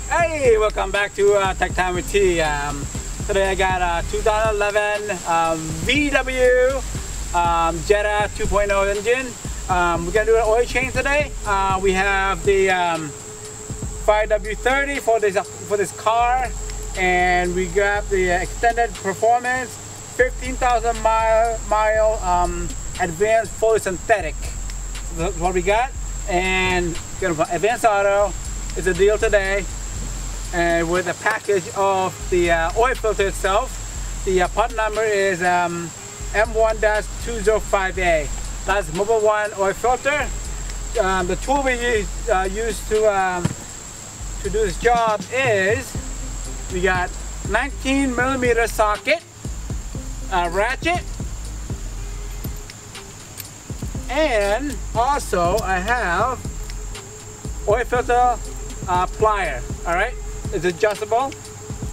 Hey, welcome back to Tech Time with T. Today I got a 2011 VW Jetta 2.0 engine. We're gonna do an oil change today. We have the 5W30 for this car, and we got the extended performance 15,000 mile advanced fully synthetic. So that's what we got, and advanced auto is a deal today. And with a package of the oil filter itself, the part number is M1-205A. That's Mobile 1 oil filter. The tool we use to do this job is we got 19mm socket, ratchet, and also I have oil filter plier. All right. It's adjustable.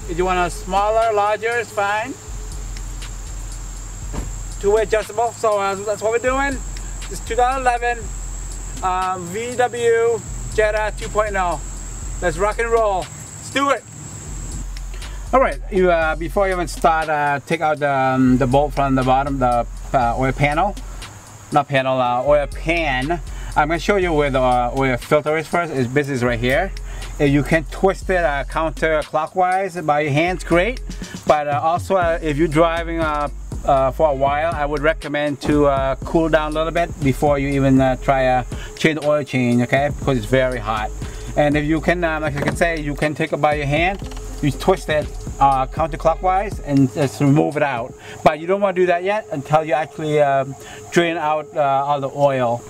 If you want a smaller, larger, it's fine. Two-way adjustable. So that's what we're doing. This 2011 VW Jetta 2.0. Let's rock and roll. Let's do it. All right. You before you even start, take out the bolt from the bottom, the oil panel. Not panel, oil pan. I'm going to show you where the oil filter is first. This is right here. If you can twist it counterclockwise by your hands, great. But also, if you're driving for a while, I would recommend to cool down a little bit before you even try a oil change, okay? Because it's very hot. And if you can, like I can say, you can take it by your hand. You twist it counterclockwise and just remove it out. But you don't want to do that yet until you actually drain out all the oil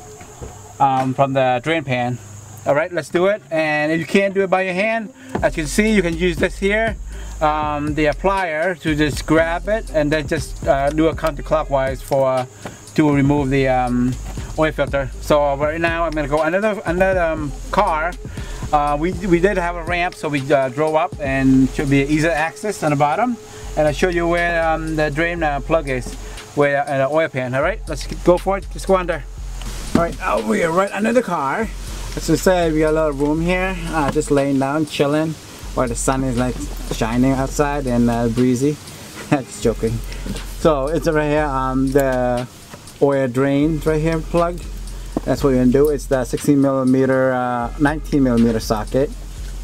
from the drain pan. All right, let's do it. And if you can't do it by your hand, as you can see, you can use this here, the plier, to just grab it and then just do a counterclockwise to remove the oil filter. So right now I'm gonna go another car. We did have a ramp, so we drove up, and should be easy access on the bottom. And I'll show you where the drain plug is, where the oil pan. All right, let's go for it. Just go under. All right, we are right under the car. As I said, we got a lot of room here, just laying down, chilling, while the sun is like shining outside and breezy. Just joking. So it's right here, the oil drain right here plug. That's what we're gonna do. It's the 16mm, 19mm socket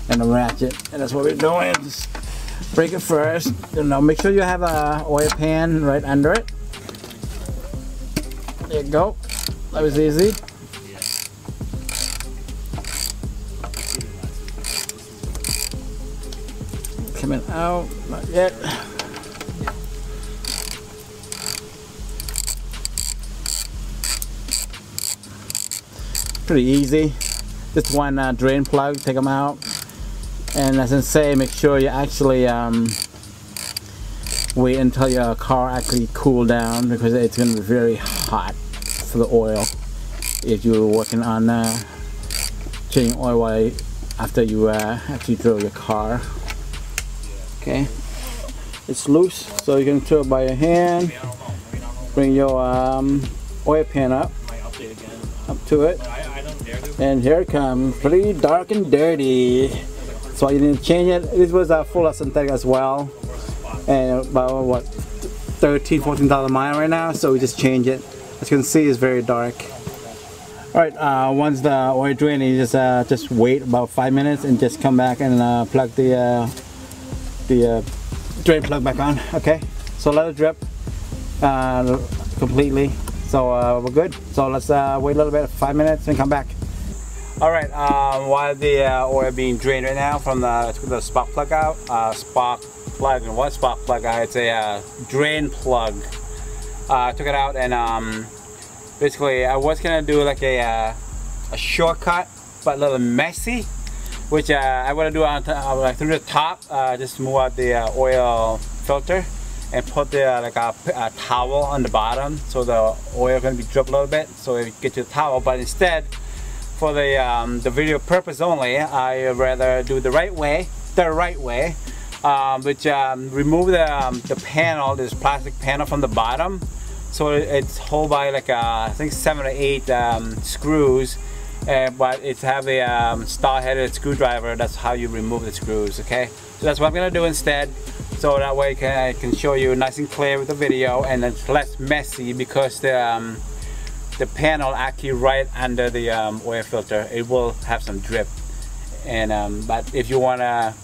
and a ratchet, and that's what we're doing. Just break it first. You know, make sure you have a oil pan right under it. There you go. That was easy. Coming out, not yet. Pretty easy. Just one drain plug, take them out. And as I say, make sure you actually wait until your car actually cool down, because it's going to be very hot for the oil if you're working on changing oil after you actually drill your car. Okay, it's loose, so you can throw it by your hand. Bring your oil pan up to it, and here it comes, pretty dark and dirty. So you didn't change it. This was full of synthetic as well, and about what 14,000 miles right now. So we just change it. As you can see, it's very dark. All right, once the oil drain, you just wait about 5 minutes and just come back and plug the drain plug back on. Okay, so let it drip completely. So we're good. So let's wait a little bit, 5 minutes, and come back. All right, while the oil being drained right now from the spark plug out, spark plug, and one spark plug out, it's a drain plug. Took it out, and basically I was gonna do like a shortcut, but a little messy, which I want to do on like through the top. Just move out the oil filter and put like a towel on the bottom, so the oil is going to be drip a little bit, so you get to the towel. But instead, for the video purpose only, I rather do the right way, which remove the panel, this plastic panel from the bottom, so it's held by like I think 7 or 8 screws, but it's have a star-headed screwdriver. That's how you remove the screws. Okay, so that's what I'm gonna do instead. So that way I can show you nice and clear with the video, and it's less messy because the panel actually right under the oil filter. It will have some drip, and but if you want a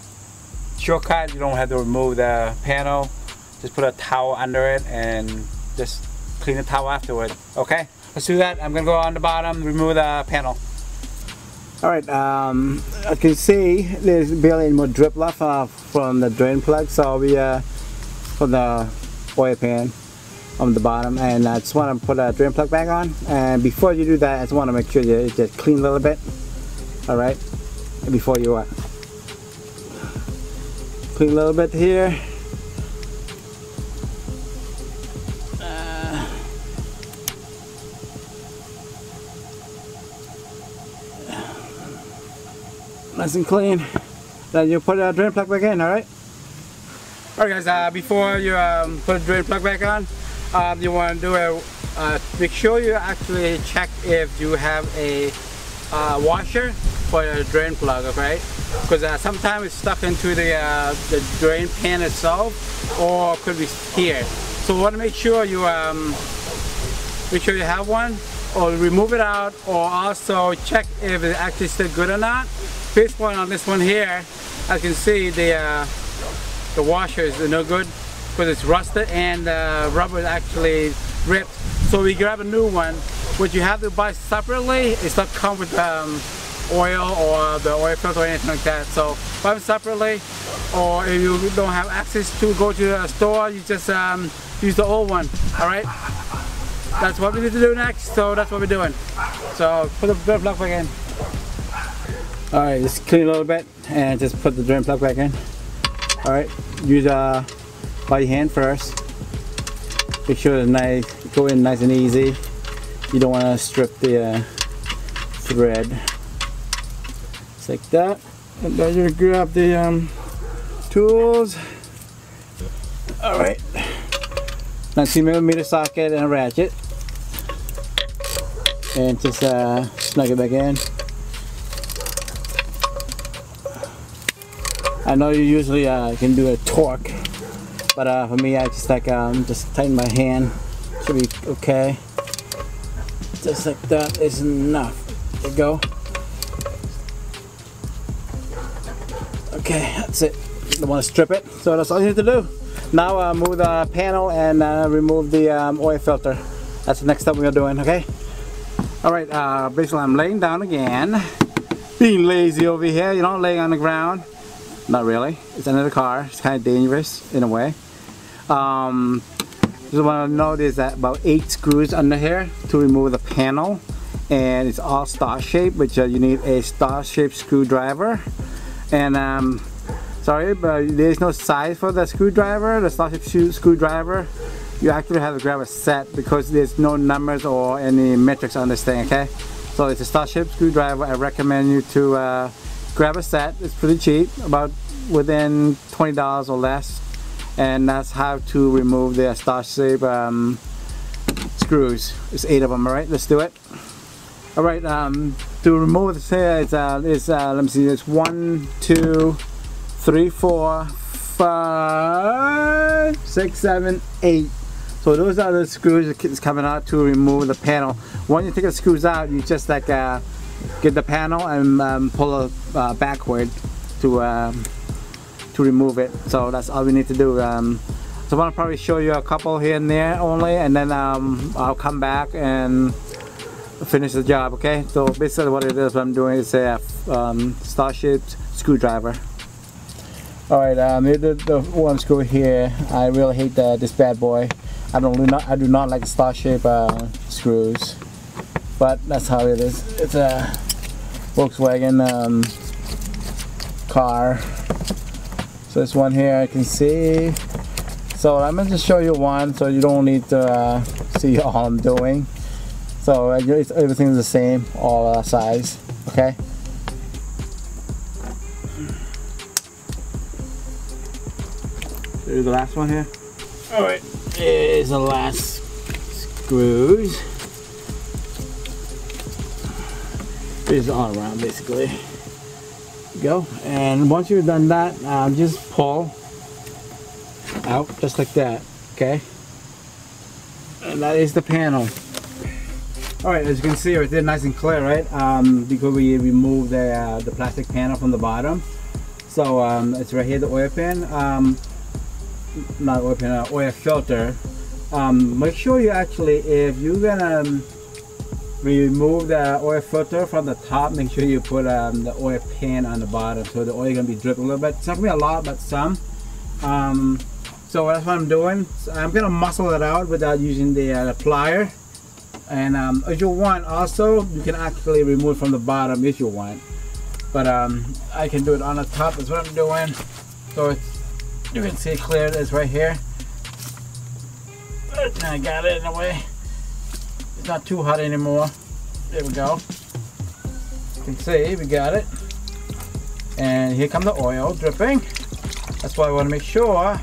shortcut, you don't have to remove the panel. Just put a towel under it and just clean the towel afterward. Okay, let's do that. I'm gonna go on the bottom, remove the panel. Alright, I can see there's barely any more drip left from the drain plug, so we from the oil pan on the bottom, and I just want to put a drain plug back on. And before you do that, I just want to make sure you just clean a little bit. Alright, before you clean a little bit here. Nice and clean. Then you put a drain plug back in. Alright? Alright guys, before you put a drain plug back on, you want to do make sure you actually check if you have a washer for the drain plug, okay? Because sometimes it's stuck into the drain pan itself, or could be here. So we want to make sure you have one, or remove it out, or also check if it's actually still good or not. This one, on this one here, I can see the washer is no good because it's rusted and the rubber is actually ripped. So we grab a new one, which you have to buy separately. It's not come with oil or the oil filter or anything like that. So buy them separately, or if you don't have access to go to a store, you just use the old one. All right. That's what we need to do next. So that's what we're doing. So put the drain plug back in. Alright, just clean a little bit and just put the drain plug back in. Alright, use by your hand first. Make sure it's nice, go in nice and easy. You don't want to strip the thread. Just like that. And then you grab the tools. Alright, 19mm socket and a ratchet. And just snug it back in. I know you usually can do a torque, but for me I just like just tighten my hand. Should be okay. Just like that is enough. There you go. Okay, that's it. You don't want to strip it, so that's all you need to do. Now move the panel and remove the oil filter. That's the next step we're doing. Okay. All right. Basically, I'm laying down again. Being lazy over here, you know, laying on the ground. Not really. It's under the car. It's kind of dangerous in a way. Just want to know there's about 8 screws under here to remove the panel, and it's all star shaped, which you need a star shaped screwdriver. And sorry, but there's no size for the screwdriver. The star shaped screwdriver, you actually have to grab a set because there's no numbers or any metrics on this thing. Okay, so it's a star shaped screwdriver. I recommend you to grab a set. It's pretty cheap, about within $20 or less, and that's how to remove the star shape screws. There's 8 of them. All right, let's do it. All right, to remove this here is let me see, it's 1, 2, 3, 4, 5, 6, 7, 8. So those are the screws that's coming out to remove the panel. When you take the screws out, you just like get the panel and pull it backward to remove it. So that's all we need to do. So I want to probably show you a couple here and there only, and then I'll come back and finish the job. Okay, so basically what it is, what I'm doing is a star-shaped screwdriver. Alright, the one screw here, I really hate this bad boy. I do not like star-shaped screws, but that's how it is. It's a Volkswagen car. So this one here I can see. So I'm going to show you one, so you don't need to see all I'm doing. So everything's the same, all size. Okay. Here's the last one here. Alright, here's the last screws. It's all around basically. Go, and once you've done that, just pull out just like that. Okay, and that is the panel. All right, as you can see right there, nice and clear, right? Because we removed the plastic panel from the bottom. So it's right here, the oil pan, not oil pan, oil filter. Make sure you actually, if you're gonna remove the oil filter from the top, make sure you put the oil pan on the bottom, so the oil is gonna be dripping a little bit. It's not gonna be a lot, but some. So that's what I'm doing. So I'm gonna muscle it out without using the plier. And if you want, also you can actually remove it from the bottom if you want. But I can do it on the top. That's what I'm doing. So it's, you can see clear. It's right here. I got it in a way. It's not too hot anymore. There we go. You can see we got it. And here comes the oil dripping. That's why I want to make sure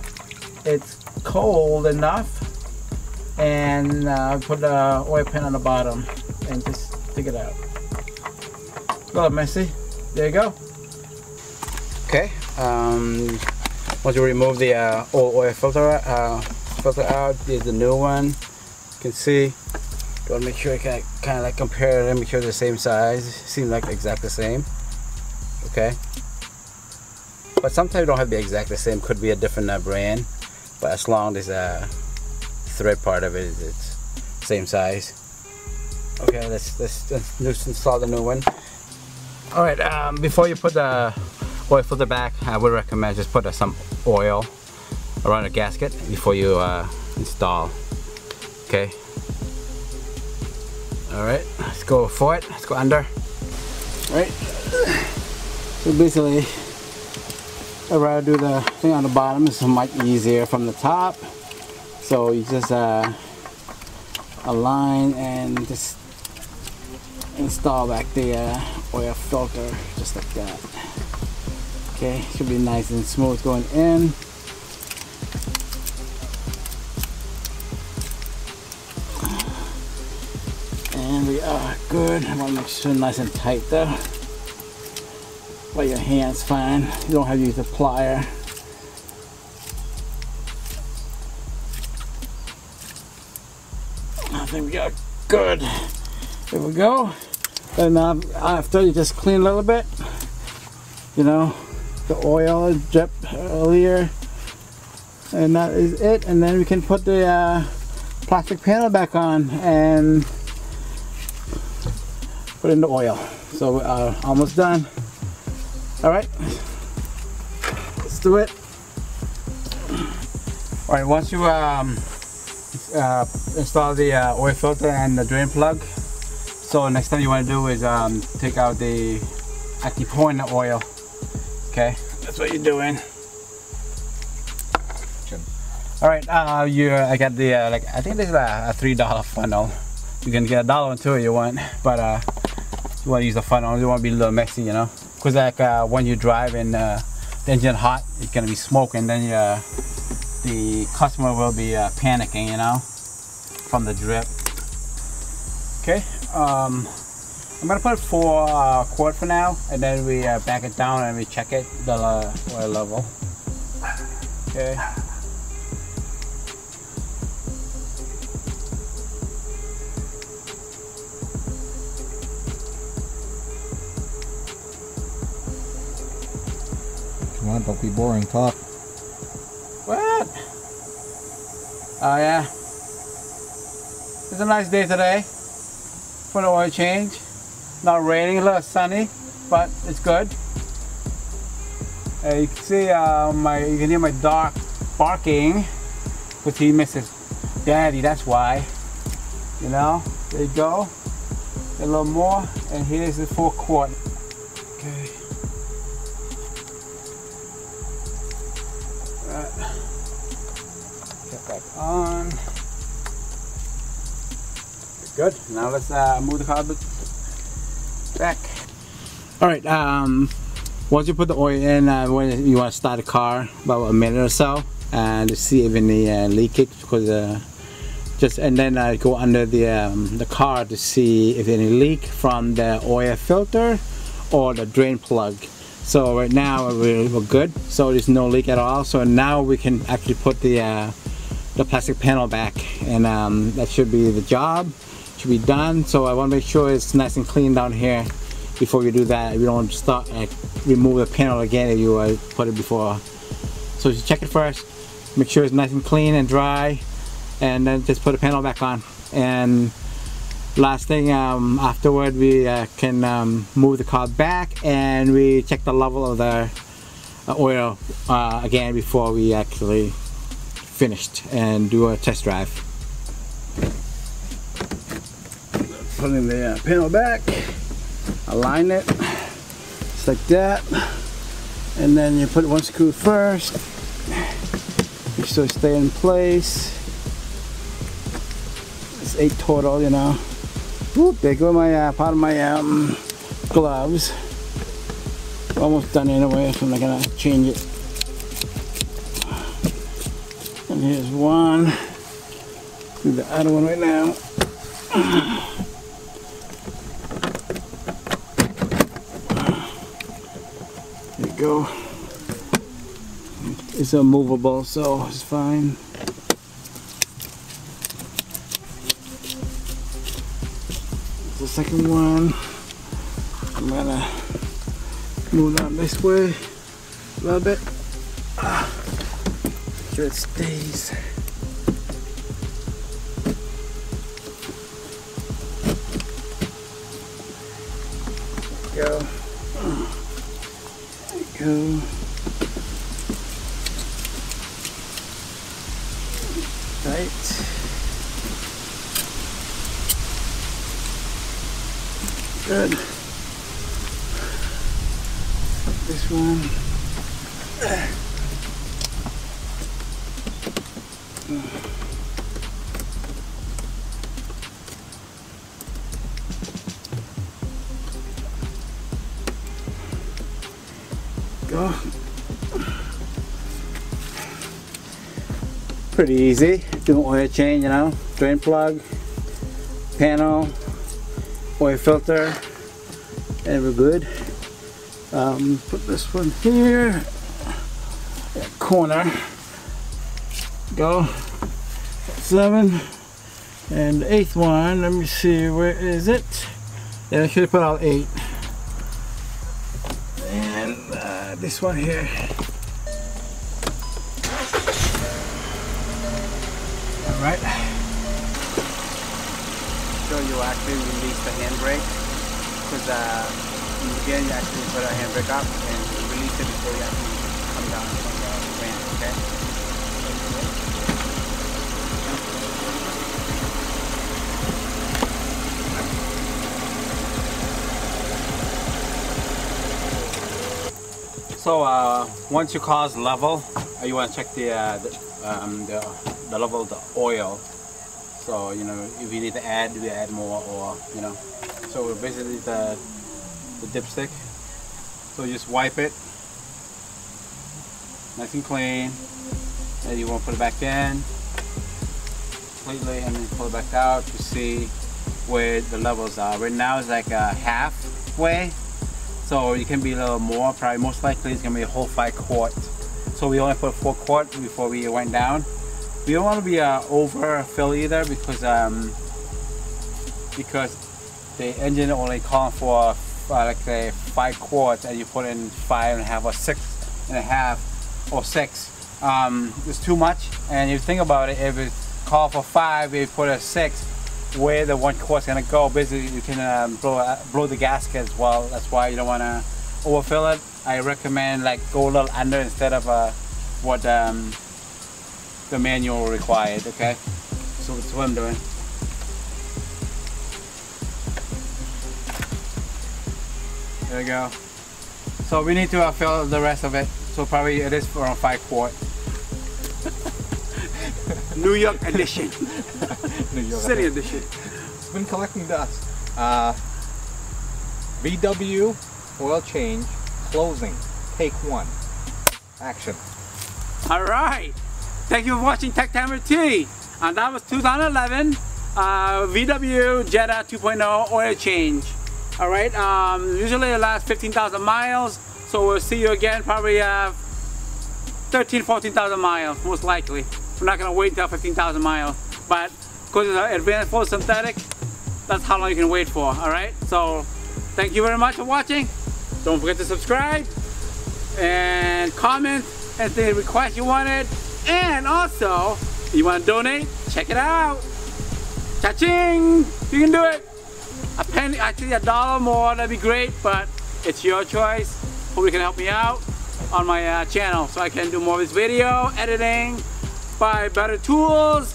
it's cold enough. And put the oil pan on the bottom and just take it out. A little messy. There you go. Okay. Once you remove the old oil filter out, there's the new one. You can see. You want to make sure you can kind of like compare them, make sure they're the same size. Seem like exactly the same. Okay. But sometimes don't have to be exactly the same. Could be a different brand. But as long as thread part of it is it's same size. Okay, let's install the new one. All right, before you put the oil filter back, I would recommend just put some oil around the gasket before you install. Okay. All right, let's go for it. Let's go under. All right. So basically, I'd rather do the thing on the bottom. It's much easier from the top. So you just align and just install back the oil filter just like that. Okay, should be nice and smooth going in. And we are good. I want to make sure nice and tight though. But your hand's fine. You don't have to use a plier. I think we are good. There we go. And after you just clean a little bit, you know, the oil dripped earlier, and that is it. And then we can put the plastic panel back on and put in the oil. So we're almost done. All right, let's do it. All right, once you install the oil filter and the drain plug, so next thing you want to do is take out the active pouring the oil. Okay, that's what you're doing. All right, I got the like, I think this is a $3 funnel. You can get $1 into it if you want, but you want to use the funnel. You want to be a little messy, you know, because like when you drive and the engine hot, it's gonna be smoking. Then the customer will be panicking, you know, from the drip. Okay, I'm gonna put 4 quart for now, and then we back it down and we check it, the oil level. Okay. Come on, don't be boring, talk. What? Oh yeah. It's a nice day today for the oil change. Not raining, a little sunny, but it's good. You can see you can hear my dog barking because he misses daddy, that's why. You know, there you go. A little more, and here's the 4 quart. Okay. Get back on. Good. Now let's move the car back. All right. Once you put the oil in, when you want to start the car, about a minute or so, and to see if any leakage, because just and then go under the car to see if any leak from the oil filter or the drain plug. So right now we're good, so there's no leak at all. So now we can actually put the plastic panel back, and that should be the job, should be done. So I want to make sure it's nice and clean down here before we do that. We don't want to start remove the panel again if you put it before. So just check it first, make sure it's nice and clean and dry, and then just put the panel back on. And last thing, afterward we can move the car back and we check the level of the oil again before we actually finished and do a test drive. Putting the panel back, align it just like that, and then you put one screw first, make sure it stay in place. It's 8 total, you know. Whoop, there go my part of my gloves. Almost done anyway, so I'm not gonna change it. And here's one. Do the other one right now. There you go. It's movable, so it's fine. The second one, I'm gonna move that this way a little bit. Make sure it stays. There you go. There you go. Right. Good. This one. Go. Pretty easy. Do an oil change, you know. Drain plug, panel, oil filter, and we're good. Put this one here, that corner, go, 7, and the 8th one, let me see, where is it? Yeah, I should have put all 8. And this one here. Alright. So you actually release the handbrake, because in the beginning you actually put a handbrake up and release it before you actually come down from the ramp, okay? So once your car's level, you want to check the level of the oil. So you know, if you need to add, we add more, or you know. So basically the dipstick. So just wipe it, nice and clean. And you want to put it back in completely, and then pull it back out to see where the levels are. Right now it's like halfway. So it can be a little more. Probably most likely it's gonna be a whole 5 quart. So we only put 4 quart before we went down. We don't want to be overfill either, because the engine only calling for like say 5 quarts, and you put in 5.5 or 6.5 or 6. It's too much. And you think about it, if it's called for 5, you put a 6. Where the 1 quart's gonna go, basically you can blow the gasket as well. That's why you don't want to overfill it. I recommend like go a little under instead of what the manual required. Okay, so that's what I'm doing. There we go. So we need to fill the rest of it. So probably it is around 5 quart. New York edition. New York City edition. It's been collecting dust. VW oil change closing. Take 1. Action. All right. Thank you for watching Tech Timer T. And that was 2011 VW Jetta 2.0 oil change. All right, usually it lasts 15,000 miles. So we'll see you again probably 13,000, 14,000 miles, most likely. We're not gonna wait until 15,000 miles. But because it's an advanced full synthetic, that's how long you can wait for, all right? So thank you very much for watching. Don't forget to subscribe and comment anything request you wanted. And also, if you want to donate, check it out. Cha-ching! You can do it. A penny, actually $1 more, that'd be great, but it's your choice. Hope you can help me out on my channel so I can do more of this video, editing, buy better tools,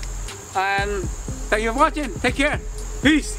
and thank you for watching. Take care. Peace.